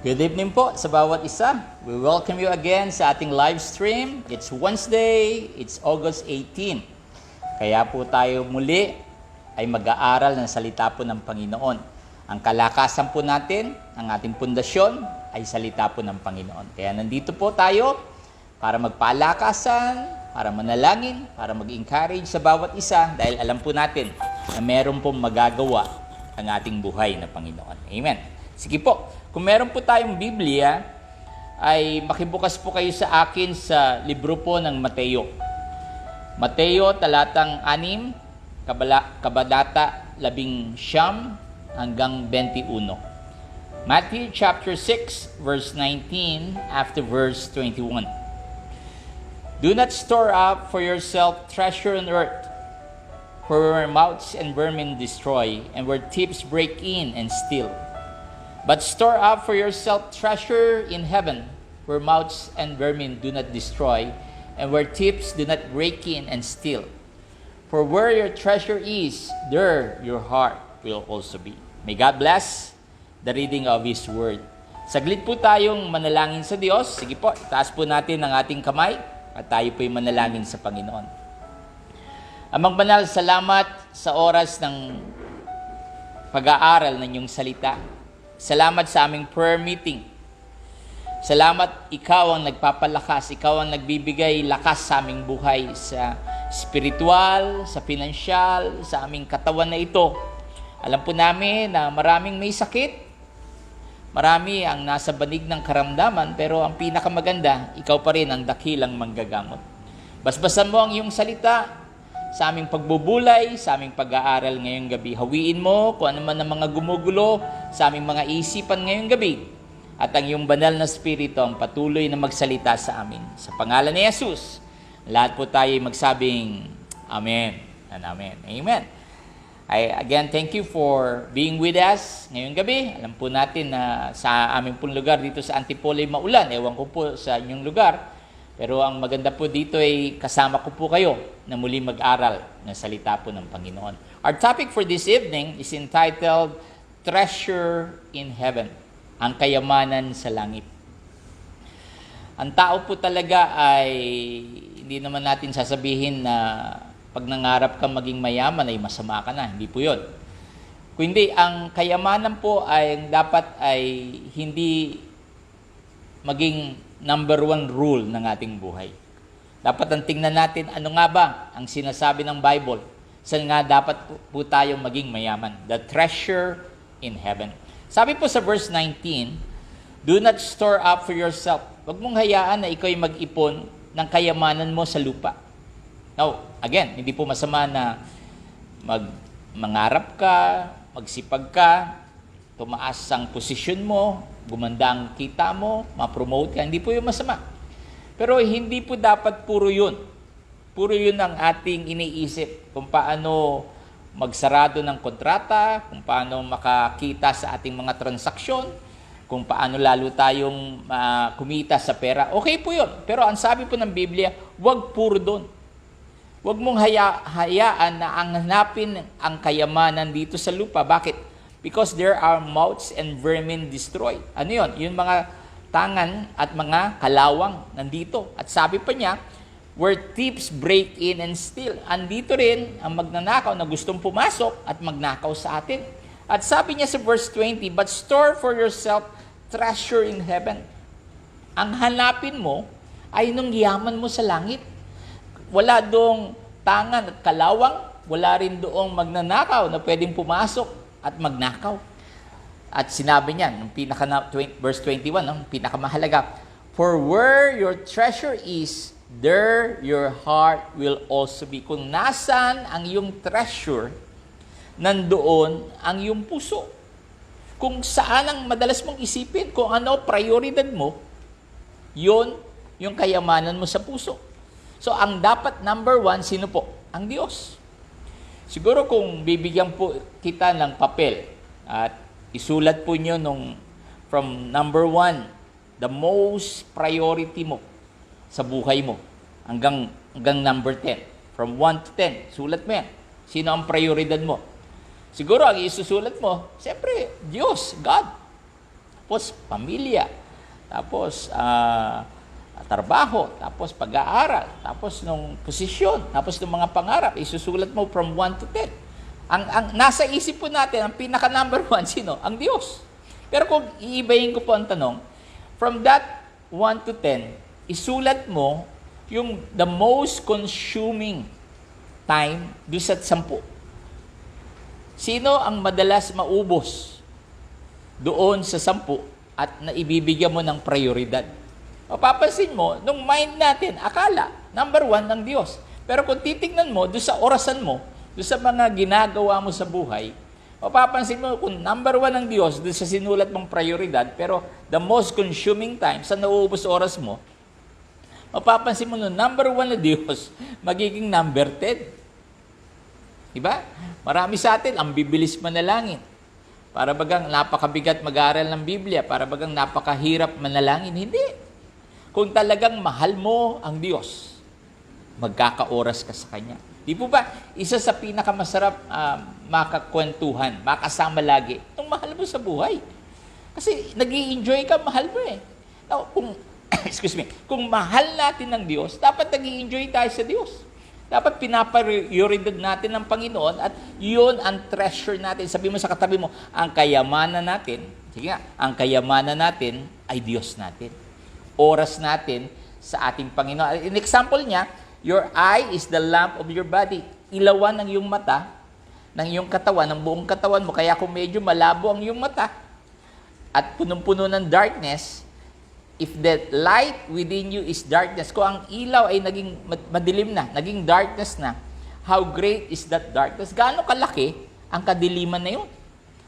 Good evening po sa bawat isa. We welcome you again sa ating live stream. It's Wednesday, it's August 18. Kaya po tayo muli ay mag-aaral ng salita po ng Panginoon. Ang kalakasan po natin, ang ating pundasyon ay salita po ng Panginoon. Kaya nandito po tayo para magpalakasan, para manalangin, para mag-encourage sa bawat isa dahil alam po natin na meron pong magagawa ang ating buhay na Panginoon. Amen. Sige po. Kung meron po tayong Biblia, ay makibukas po kayo sa akin sa libro po ng Mateo. Mateo, talatang 6, kabadata 19 hanggang 21. Matthew chapter 6, verse 19 after verse 21. Do not store up for yourself treasure on earth, where moths and vermin destroy, and where thieves break in and steal. But store up for yourself treasure in heaven, where moths and vermin do not destroy, and where thieves do not break in and steal. For where your treasure is, there your heart will also be. May God bless the reading of His Word. Saglit po tayong manalangin sa Diyos. Sige po, itaas po natin ang ating kamay at tayo po'y manalangin sa Panginoon. Amang Banal, salamat sa oras ng pag-aaral ng iyong salita. Salamat sa aming prayer meeting. Salamat, ikaw ang nagpapalakas, ikaw ang nagbibigay lakas sa aming buhay, sa spiritual, sa pinansyal, sa aming katawan na ito. Alam po namin na maraming may sakit, marami ang nasa banig ng karamdaman, pero ang pinakamaganda, ikaw pa rin ang dakilang manggagamot. Basbasan mo ang iyong salita sa aming pagbubulay, sa aming pag-aaral ngayong gabi. Hawiin mo kung ano man ang mga gumugulo sa aming mga isipan ngayong gabi. At ang iyong banal na spirito ang patuloy na magsalita sa amin. Sa pangalan ni Jesus, lahat po tayo magsabing Amen and Amen. Amen. Again, thank you for being with us ngayong gabi. Alam po natin na sa aming pong lugar dito sa Antipolo maulan. Ewan ko po sa inyong lugar. Pero ang maganda po dito ay kasama ko po kayo na muli mag-aral ng salita po ng Panginoon. Our topic for this evening is entitled Treasure in Heaven, ang kayamanan sa langit. Ang tao po talaga ay hindi naman natin sasabihin na pag nangarap ka maging mayaman ay masama ka na. Hindi po yun. Kundi ang kayamanan po ay dapat ay hindi maging number one rule ng ating buhay. Dapat ang tingnan natin, ano nga ba ang sinasabi ng Bible? Saan nga dapat po tayong maging mayaman? The treasure in heaven. Sabi po sa verse 19, do not store up for yourself. Huwag mong hayaan na ikaw'y mag-ipon ng kayamanan mo sa lupa. Now, again, hindi po masama na mangarap ka, magsipag ka, tumaas ang posisyon mo, gumanda ang kita mo, ma-promote ka, hindi po yung masama. Pero hindi po dapat puro yun. Puro yun ang ating iniisip kung paano magsarado ng kontrata, kung paano makakita sa ating mga transaksyon, kung paano lalo tayong kumita sa pera. Okay po yun. Pero ang sabi po ng Biblia, huwag puro doon. Huwag mong hayaan na ang hanapin ang kayamanan dito sa lupa. Bakit? Because there are moths and vermin destroyed. Ano yun? Yung mga tangan at mga kalawang nandito. At sabi pa niya, where thieves break in and steal. Andito rin ang magnanakaw na gustong pumasok at magnakaw sa atin. At sabi niya sa verse 20, but store for yourself treasure in heaven. Ang hanapin mo ay nung yaman mo sa langit. Wala doong tangan at kalawang. Wala rin doong magnanakaw na pwedeng pumasok at magnakaw. At sinabi niya, verse 21, pinakamahalaga, for where your treasure is, there your heart will also be. Kung nasan ang iyong treasure, nandoon ang iyong puso. Kung saan ang madalas mong isipin, kung ano prioridad mo, yun yung kayamanan mo sa puso. So, ang dapat number one, sino po? Ang Diyos. Siguro kung bibigyan po kita ng papel at isulat po nyo from number 1, the most priority mo sa buhay mo, hanggang number 10. From 1 to 10, sulat mo yan. Sino ang prioridad mo? Siguro ang isusulat mo, siyempre, Diyos, God. tapos pamilya, tapos trabaho, tapos pag-aaral, tapos nung posisyon, tapos ng mga pangarap, isusulat mo from 1 to 10. Ang nasa isip po natin, ang pinaka number 1, sino? Ang Diyos. Pero kung iibahin ko po ang tanong, from that 1 to 10, isulat mo yung the most consuming time doon sa 10. Sino ang madalas maubos doon sa 10 at naibibigyan mo ng prioridad? Mapapansin mo, nung mind natin, akala, number 1 ng Diyos. Pero kung titignan mo, doon sa orasan mo, doon sa mga ginagawa mo sa buhay, mapapansin mo kung number 1 ng Diyos, doon sa sinulat mong prioridad, pero the most consuming time, sa nauubos oras mo, mapapansin mo no, number 1 na Diyos, magiging number 10. Diba? Marami sa atin, ang bibilis manalangin. Para bagang napakabigat mag-aaral ng Biblia, para bagang napakahirap manalangin. Hindi. Kung talagang mahal mo ang Diyos, magkakaoras ka sa Kanya. Di po ba, isa sa pinakamasarap makakwentuhan, makasama lagi, itong mahal mo sa buhay. Kasi nag-i-enjoy ka, mahal mo eh. Now, kung mahal natin ng Diyos, dapat nag-i-enjoy tayo sa Diyos. Dapat pinaprioridad natin ng Panginoon at yun ang treasure natin. Sabi mo sa katabi mo, ang kayamanan natin, sige nga, ang kayamanan natin ay Diyos natin. Oras natin sa ating Panginoon. In example niya, your eye is the lamp of your body. Ilawan ng iyong mata, ng iyong katawan, ng buong katawan mo. Kaya kung medyo malabo ang iyong mata at punong-puno ng darkness, if the light within you is darkness, kung ang ilaw ay naging madilim na, naging darkness na, how great is that darkness? Gaano kalaki ang kadiliman na yun?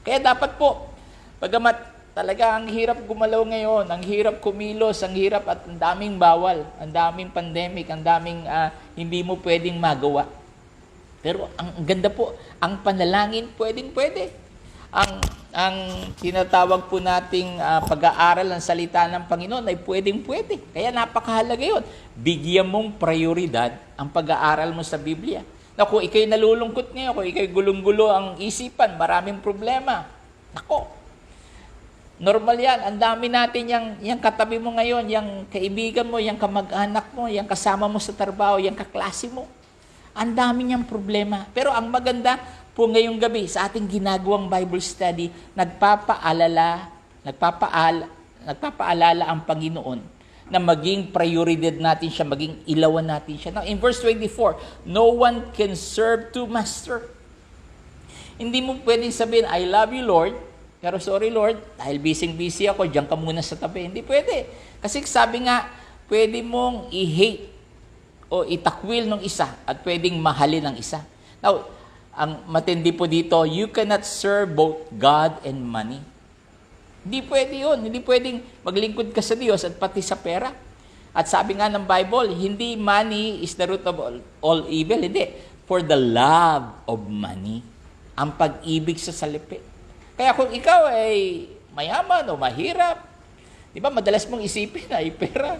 Kaya dapat po, bagamat talaga ang hirap gumalaw ngayon, ang hirap kumilos, ang hirap at ang daming bawal, ang daming pandemic, ang daming hindi mo pwedeng magawa. Pero ang ganda po, ang panalangin pwedeng-pwede. Ang tinatawag po nating pag-aaral ng salita ng Panginoon ay pwedeng-pwede. Kaya napakahalaga yun. Bigyan mong prioridad ang pag-aaral mo sa Biblia. Na kung ikay nalulungkot ngayon, kung ikay gulong-gulo ang isipan, maraming problema. Nako, normal yan. Ang dami natin yung katabi mo ngayon, yung kaibigan mo, yung kamag-anak mo, yung kasama mo sa trabaho, yung kaklase mo. Ang dami niyang problema. Pero ang maganda po ngayong gabi sa ating ginagawang Bible study, nagpapaalala ang Panginoon na maging prioridad natin siya, maging ilawan natin siya. Now, in verse 24, no one can serve two masters. Hindi mo pwedeng sabihin, I love you, Lord, pero sorry, Lord, dahil busy ako, diyan ka muna sa tabi. Hindi pwede. Kasi sabi nga, pwede mong i-hate o itakwil ng isa at pwedeng mahalin ng isa. Now, ang matindi po dito, you cannot serve both God and money. Hindi pwede yun. Hindi pwedeng maglingkod ka sa Diyos at pati sa pera. At sabi nga ng Bible, hindi money is the root of all evil. Hindi. For the love of money. Ang pag-ibig sa salapi. Kaya kung ikaw ay mayaman o mahirap, di ba madalas mong isipin ay pera.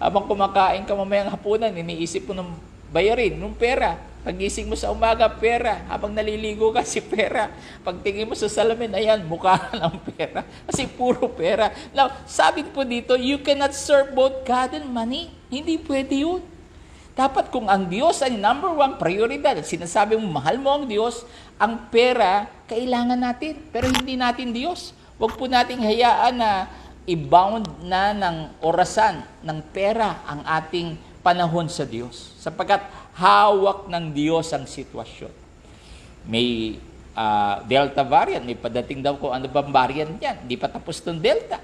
Habang kumakain ka mamayang hapunan, iniisip mo ng bayarin, ng pera. Pagising mo sa umaga, pera. Habang naliligo ka, si pera. Pagtingin mo sa salamin, ayan, mukha ng pera. Kasi puro pera. Now, sabi po dito, you cannot serve both God and money. Hindi pwede yun. Dapat kung ang Diyos ay number 1 prioridad, at sinasabi mo, mahal mo ang Diyos, ang pera, kailangan natin. Pero hindi natin Diyos. Huwag po nating hayaan na i-bound na ng orasan, ng pera, ang ating panahon sa Diyos. Sapagkat hawak ng Diyos ang sitwasyon. May Delta variant, may padating daw kung ano bang variant yan. Hindi pa tapos ng Delta.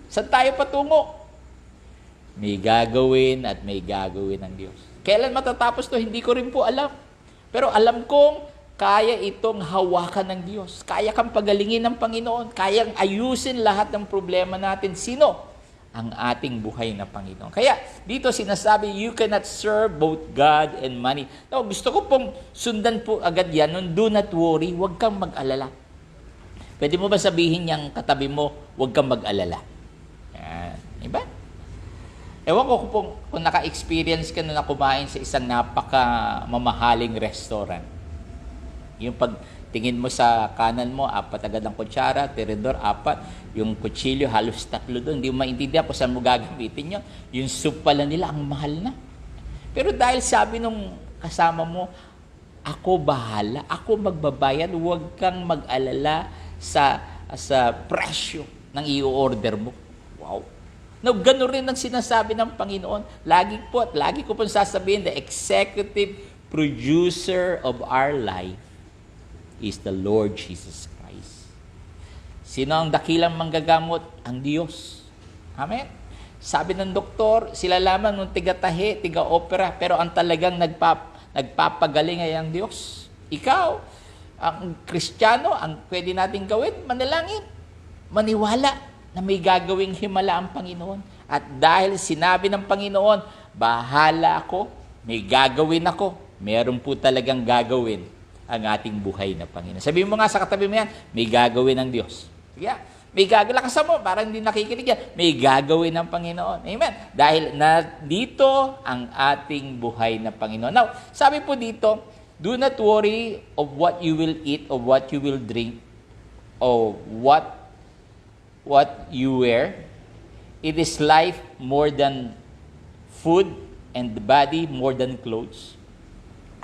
Saan tayo patungo? May gagawin at may gagawin ng Diyos. Kailan matatapos to? Hindi ko rin po alam. Pero alam kong kaya itong hawakan ng Diyos. Kaya kang pagalingin ng Panginoon. Kayang ayusin lahat ng problema natin. Sino? Ang ating buhay na Panginoon. Kaya dito sinasabi, you cannot serve both God and money. Now, gusto ko pong sundan po agad yan. Do not worry, huwag kang mag-alala. Pwede mo ba sabihin niyang katabi mo, huwag kang mag-alala? Yan. Diba? Ewan ko kung naka-experience ka na kumain sa isang napaka-mamahaling restaurant. Yung pag Pagtingin mo sa kanan mo, 4 agad ang kutsara, tirador, 4. Yung kutsilyo, halos 3 doon. Hindi mo maintindihan kung saan mo gagamitin yun. Yung soup pala nila, ang mahal na. Pero dahil sabi nung kasama mo, ako bahala, ako magbabayad, huwag kang mag-alala sa presyo ng i-order mo. Wow. Now, gano'n rin ang sinasabi ng Panginoon. Lagi ko po sasabihin, the executive producer of our life is the Lord Jesus Christ. Sino ang dakilang manggagamot? Ang Diyos. Amen? Sabi ng doktor, sila lamang nung tiga-tahi, tiga-opera, pero ang talagang nagpapagaling ay ang Diyos. Ikaw, ang Kristiyano, ang pwede natin gawin, manalangin, maniwala na may gagawing himala ang Panginoon. At dahil sinabi ng Panginoon, bahala ako, may gagawin ako, meron po talagang gagawin ang ating buhay na Panginoon. Sabihin mo nga sa katabi mo yan, may gagawin ng Diyos. Yeah. May gagawin. Lakasan mo, parang hindi nakikinig yan. May gagawin ng Panginoon. Amen. Dahil na dito ang ating buhay na Panginoon. Now, sabi po dito, do not worry of what you will eat, of what you will drink, or what you wear. It is life more than food, and the body more than clothes.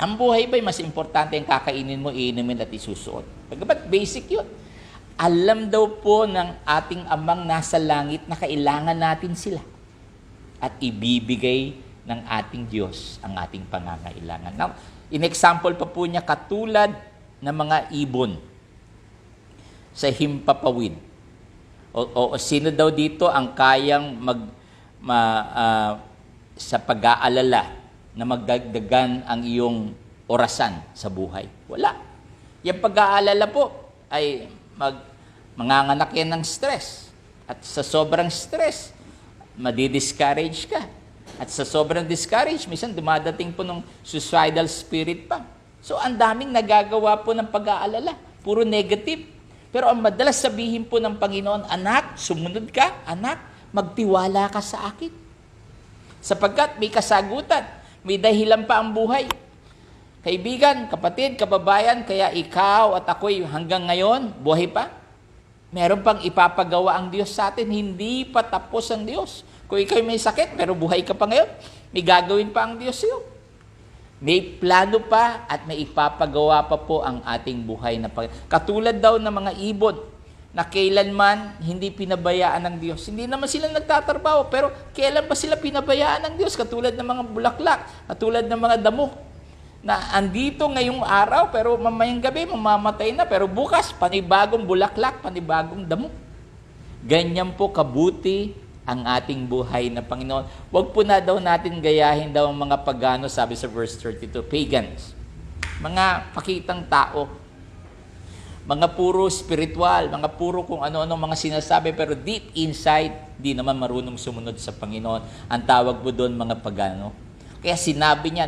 Ang buhay ba'y mas importante ang kakainin mo, iinumin at isusuot? Pagkabat basic yun. Alam daw po ng ating amang nasa langit na kailangan natin sila. At ibibigay ng ating Diyos ang ating pangangailangan. Now, in-example pa po niya katulad ng mga ibon sa himpapawid. O sino daw dito ang kayang sa pag-aalala na magdagdagan ang iyong orasan sa buhay? Wala. Yung pag-aalala po ay manganganak yan ng stress. At sa sobrang stress, madi-discourage ka. At sa sobrang discourage, minsan dumadating po ng suicidal spirit pa. So, ang daming nagagawa po ng pag-aalala. Puro negative. Pero ang madalas sabihin po ng Panginoon, anak, sumunod ka, anak, magtiwala ka sa akin. Sapagkat may kasagutan. May dahilan pa ang buhay. Kaibigan, kapatid, kababayan, kaya ikaw at ako'y hanggang ngayon, buhay pa. Meron pang ipapagawa ang Diyos sa atin. Hindi pa tapos ang Diyos. Kung ikaw'y may sakit, pero buhay ka pa ngayon, may gagawin pa ang Diyos sa'yo. May plano pa at may ipapagawa pa po ang ating buhay na katulad daw ng mga ibon na kailanman hindi pinabayaan ng Diyos. Hindi naman sila nagtatrabaho, pero kailan ba sila pinabayaan ng Diyos? Katulad ng mga bulaklak, katulad ng mga damo, na andito ngayong araw, pero mamayang gabi, mamamatay na, pero bukas, panibagong bulaklak, panibagong damo. Ganyan po kabuti ang ating buhay na Panginoon. Huwag po na daw natin gayahin daw ang mga pagano, sabi sa verse 32, pagans, mga pakitang tao, mga puro spiritual, mga puro kung ano-ano mga sinasabi, pero deep inside, di naman marunong sumunod sa Panginoon. Ang tawag po doon mga pagano. Kaya sinabi niya,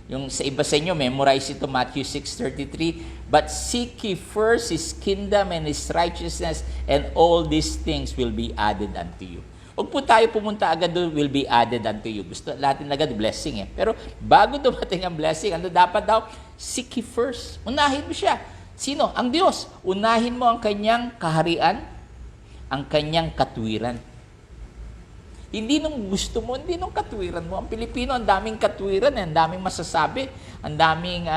yung sa iba sa inyo, memorize ito, Matthew 6:33, but seek ye first His kingdom and His righteousness, and all these things will be added unto you. Huwag po tayo pumunta agad doon, will be added unto you. Gusto natin agad blessing eh. Pero bago dumating ang blessing, ano dapat daw? Seek ye first. Unahin mo siya. Sino? Ang Diyos. Unahin mo ang kanyang kaharian, ang kanyang katwiran. Hindi nung gusto mo, hindi nung katwiran mo. Ang Pilipino, ang daming katwiran, ang daming masasabi, ang daming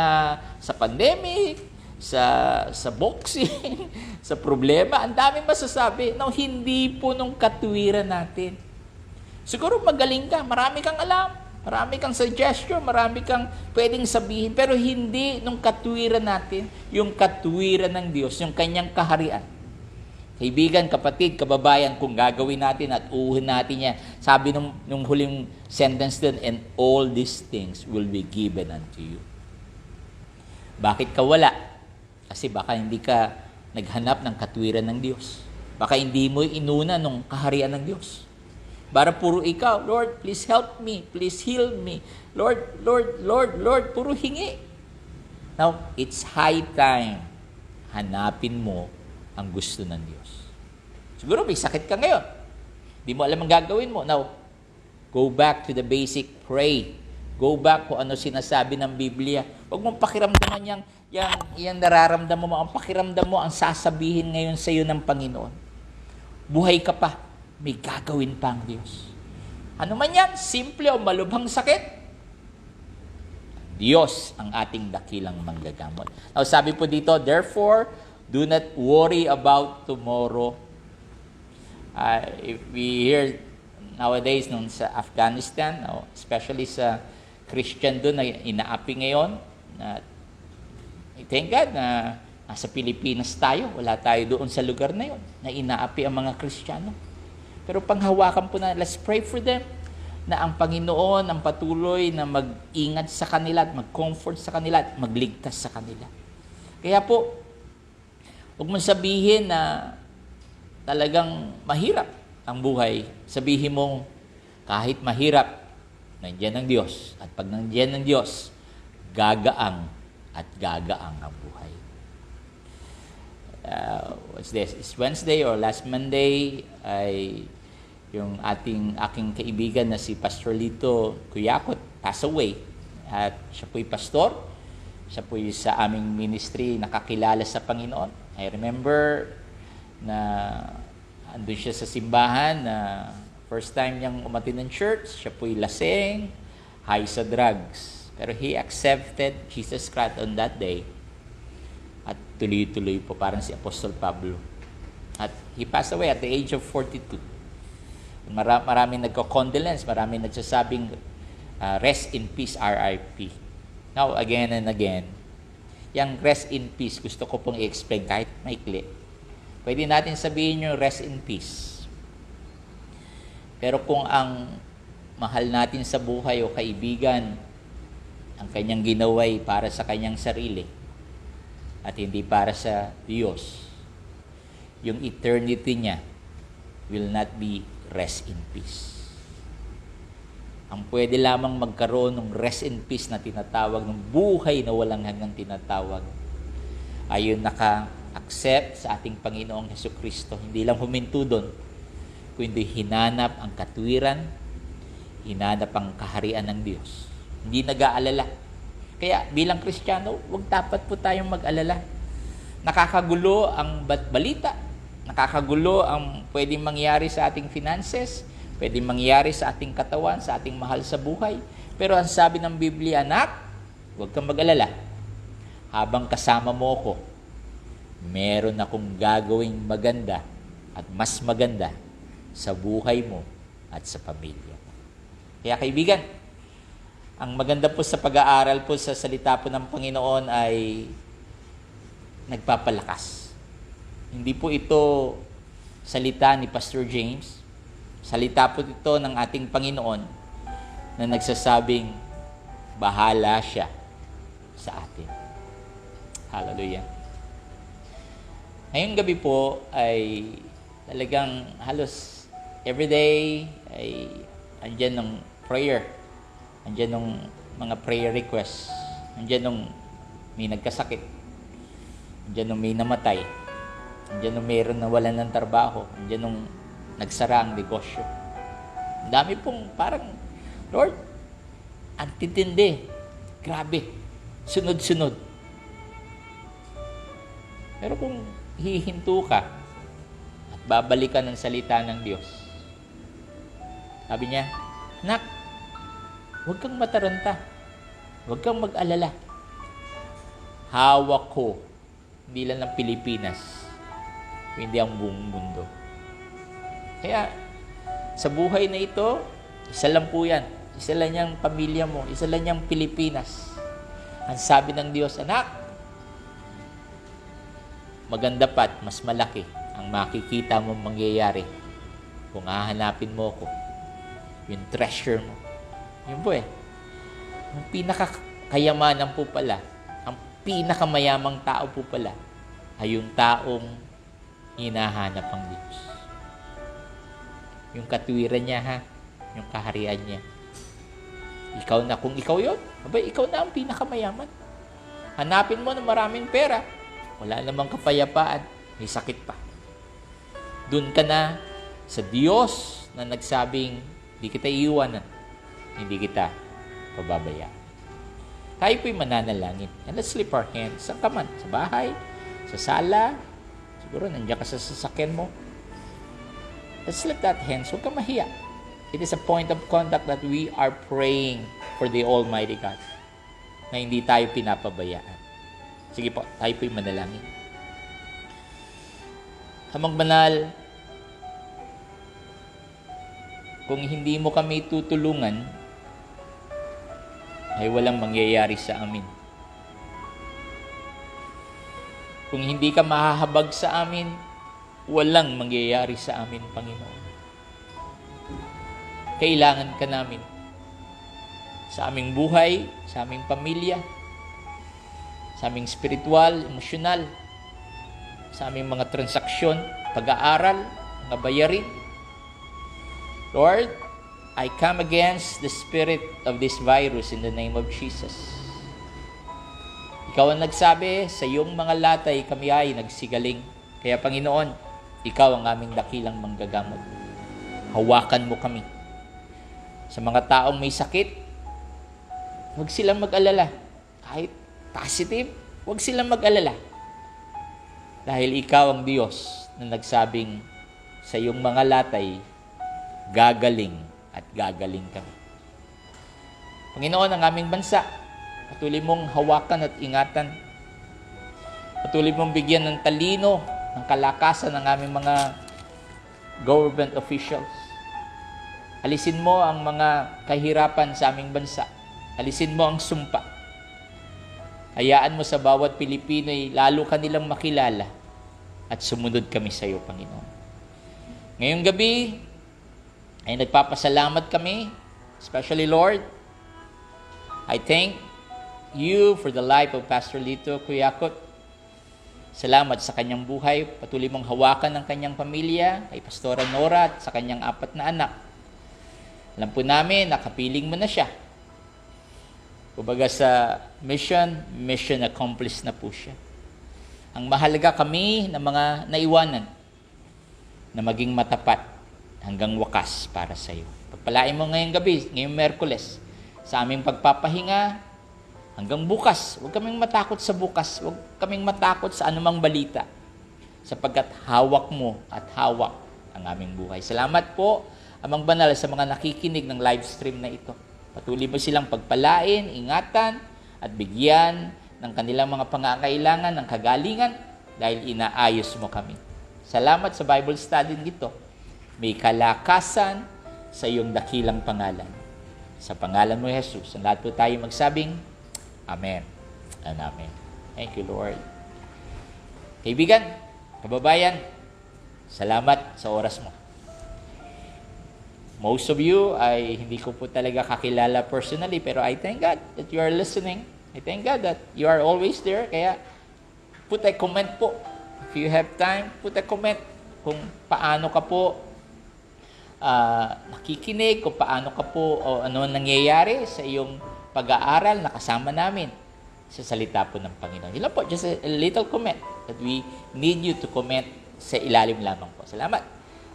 sa pandemic, sa boxing, sa problema, ang daming masasabi. No, hindi po nung katwiran natin. Siguro magaling ka, marami kang alam, marami kang suggestion, marami kang pwedeng sabihin, pero hindi nung katwiran natin, yung katwiran ng Diyos, yung kanyang kaharian. Kaibigan, kapatid, kababayan, kung gagawin natin at uhin natin yan, sabi nung huling sentence din, and all these things will be given unto you. Bakit ka wala? Kasi baka hindi ka naghanap ng katwiran ng Diyos. Baka hindi mo inuna nung kaharian ng Diyos. Para puro ikaw, Lord, please help me, please heal me. Lord, Lord, Lord, Lord, puro hingi. Now, it's high time hanapin mo ang gusto ng Diyos. Siguro may sakit ka ngayon. Di mo alam ang gagawin mo. Now, go back to the basic, pray. Go back kung ano sinasabi ng Biblia. Huwag mong pakiramdaman yang nararamdaman mo. Ang pakiramdam mo, ang sasabihin ngayon sa iyo ng Panginoon. Buhay ka pa, may gagawin pa ang Diyos. Ano man yan, simple o malubhang sakit, Diyos ang ating dakilang manggagamot. Now, sabi po dito, therefore, do not worry about tomorrow. If we hear nowadays nung sa Afghanistan, especially sa Christian doon na inaapi ngayon, na thank God na nasa Pilipinas tayo, wala tayo doon sa lugar na yon na inaapi ang mga Kristiyano. Pero panghawakan po na, let's pray for them, na ang Panginoon ang patuloy na mag-ingat sa kanila at mag-comfort sa kanila at magligtas sa kanila. Kaya po, huwag mong sabihin na talagang mahirap ang buhay. Sabihin mong kahit mahirap, nandiyan ang Diyos. At pag nandiyan ang Diyos, gagaang at gagaang ang buhay. What's this? It's Wednesday or last Monday ay yung aking kaibigan na si Pastor Lito Cuyacot passed away. At siya po'y pastor. Siya po'y sa aming ministry nakakilala sa Panginoon. I remember na andun siya sa simbahan na first time niyang umattend ng church. Siya po'y lasing, high sa drugs. Pero he accepted Jesus Christ on that day. At tuloy-tuloy po, parang si Apostol Pablo. At he passed away at the age of 42. Maraming nagko-condolence, maraming nagsasabing rest in peace, RIP. Now, again and again, yung rest in peace, gusto ko pong i-explain kahit maikli. Pwede natin sabihin yung rest in peace. Pero kung ang mahal natin sa buhay o kaibigan, ang kanyang ginaway para sa kanyang sarili at hindi para sa Diyos, yung eternity niya will not be rest in peace. Ang pwede lamang magkaroon ng rest in peace na tinatawag, ng buhay na walang hanggang tinatawag, ay yung naka-accept sa ating Panginoong Jesucristo. Hindi lang huminto doon, kundi hinanap ang katwiran, hinanap ang kaharian ng Diyos. Hindi nag-aalala. Kaya bilang Kristiyano, huwag dapat po tayong mag-alala. Nakakagulo ang balita. Nakakagulo ang pwedeng mangyari sa ating finances, pwedeng mangyari sa ating katawan, sa ating mahal sa buhay. Pero ang sabi ng Biblia, anak, huwag kang mag-alala. Habang kasama mo ko, meron akong gagawing maganda at mas maganda sa buhay mo at sa pamilya mo. Kaya kaibigan, ang maganda po sa pag-aaral po sa salita po ng Panginoon ay nagpapalakas. Hindi po ito salita ni Pastor James. Salita po ito ng ating Panginoon na nagsasabing bahala siya sa atin. Hallelujah. Ngayong gabi po ay talagang halos everyday ay andyan ng prayer. Andyan ng mga prayer requests. Andyan ng may nagkasakit. Andyan ng may namatay. Andyan ng mayroon na wala ng trabaho. Andyan ng nagsara ang negosyo. Ang dami pong parang, Lord, ang titindi. Grabe. Sunod-sunod. Pero kung hihinto ka at babalikan ng salita ng Diyos, sabi niya, anak, huwag kang mataranta. Huwag kang mag-alala. Hawak ko, hindi lang ng Pilipinas, hindi ang buong mundo. Kaya, sa buhay na ito, isa lang po yan. Isa lang yung pamilya mo. Isa lang yung Pilipinas. Ang sabi ng Diyos, anak, maganda pa't mas malaki ang makikita mong mangyayari kung hahanapin mo ko. Yung treasure mo. Yun po ang pinakakayamanan po pala, ang pinakamayamang tao po pala, ay yung taong hinahanap ang Diyos. Yung katwiran niya yung kaharian niya. Ikaw na, kung ikaw yun, abay, ikaw na ang pinakamayaman. Hanapin mo ng maraming pera, wala namang kapayapaan, may sakit pa. Doon ka na sa Diyos na nagsabing, hindi kita iiwanan, hindi kita pababayaan. tayo po'y mananalangin. And let's lift our hands. Saan ka man? Sa bahay? Sa sala? Siguro nandiyan ka sa sasakyan mo. Let's lift that hands. Huwag kang mahiya. It is a point of contact that we are praying for the Almighty God na hindi tayo pinapabayaan. Sige po, tayo po'y manalangin. Amang banal, kung hindi mo kami tutulungan, ay walang mangyayari sa amin. Kung hindi ka mahahabag sa amin, walang mangyayari sa amin, Panginoon. Kailangan ka namin sa aming buhay, sa aming pamilya, sa aming spiritual, emosyonal, sa aming mga transaksyon, pag-aaral, mga bayarin. Lord, I come against the spirit of this virus in the name of Jesus. Ikaw ang nagsabi, sa iyong mga latay kami ay nagsigaling. Kaya Panginoon, ikaw ang aming dakilang manggagamot. Hawakan mo kami. Sa mga taong may sakit, huwag silang mag-alala. Kahit positive, huwag silang mag-alala. Dahil ikaw ang Diyos na nagsabing sa iyong mga latay, gagaling at gagaling kami. Panginoon, ang aming bansa, patuloy mong hawakan at ingatan. Patuloy mong bigyan ng talino, ng kalakasan ng aming mga government officials. Alisin mo ang mga kahirapan sa aming bansa. Alisin mo ang sumpa. Hayaan mo sa bawat Pilipino ay lalo kanilang makilala at sumunod kami sa iyo, Panginoon. Ngayong gabi ay nagpapasalamat kami, especially Lord. I thank you for the life of Pastor Lito Cuyacot. Salamat sa kanyang buhay. Patuloy mong hawakan ng kanyang pamilya, kay Pastora Nora at sa kanyang 4 na anak. Alam po namin, nakapiling mo na siya. Kumbaga sa mission accomplished na po siya. Ang mahalaga kami na mga naiwanan na maging matapat hanggang wakas para sa iyo. Pagpalain mo ngayong gabi, ngayong Miyerkules, sa aming pagpapahinga, hanggang bukas. Huwag kaming matakot sa bukas. Huwag kaming matakot sa anumang balita. Sapagkat hawak mo at hawak ang aming buhay. Salamat po, Amang Banal, sa mga nakikinig ng live stream na ito. Patuloy mo silang pagpalain, ingatan, at bigyan ng kanilang mga pangangailangan, ng kagalingan, dahil inaayos mo kami. Salamat sa Bible study nito. May kalakasan sa iyong dakilang pangalan. Sa pangalan mo, Jesus, ang lahat po tayo magsabing, Amen and Amen. Thank you, Lord. Kaibigan, kababayan, salamat sa oras mo. Most of you ay hindi ko po talaga kakilala personally, pero I thank God that you are listening. I thank God that you are always there. Kaya put a comment po. If you have time, put a comment kung paano ka po nakikinig, kung paano ka po o ano nangyayari sa iyong pag-aaral na kasama namin sa salita po ng Panginoon. Yun lang po, just a little comment that we need you to comment sa ilalim lamang po. Salamat.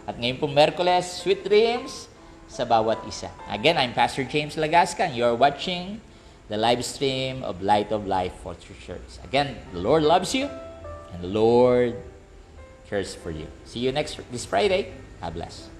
At ngayon po Miyerkules, sweet dreams sa bawat isa. Again, I'm Pastor James Lagasca and you're watching the live stream of Light of Life Fortress Church. Again, the Lord loves you and the Lord cares for you. See you this Friday. God bless.